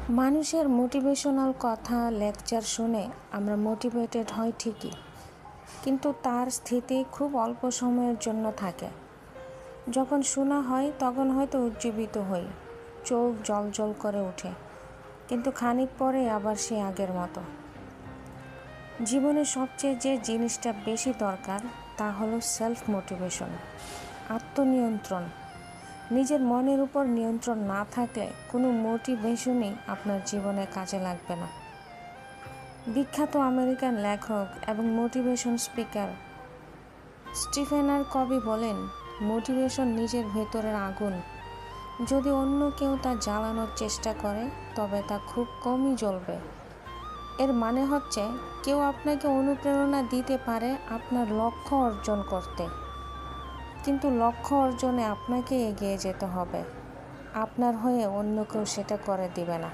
মানুষের মোটিভেশনাল কথা লেকচার শুনে আমরা মোটিভেটেড হই ঠিকই, কিন্তু তার স্থিতি খুব অল্প সময়ের জন্য থাকে। যখন শোনা হয় তখন হয়তো উজ্জীবিত হই, চোখ জ্বলজ্বল করে ওঠে, কিন্তু খানিক পরে আবার সে আগের মতো। জীবনে সবচেয়ে যে জিনিসটা বেশি দরকার তা হলো সেলফ মোটিভেশন, আত্মনিয়ন্ত্রণ। নিজের মনের উপর নিয়ন্ত্রণ না থাকলে কোনো মোটিভেশনই আপনার জীবনে কাজে লাগবে না। বিখ্যাত আমেরিকান লেখক এবং মোটিভেশন স্পিকার স্টিফেন কভি বলেন, মোটিভেশন নিজের ভেতরের আগুন। যদি অন্য কেউ তা জ্বালানোর চেষ্টা করে তবে তা খুব কমই জ্বলবে। এর মানে হচ্ছে, কেউ আপনাকে অনুপ্রেরণা দিতে পারে আপনার লক্ষ্য অর্জন করতে, কিন্তু লক্ষ্য অর্জনে আপনাকে এগিয়ে যেতে হবে। আপনার হয়ে অন্য কেউ সেটা করে দিবে না।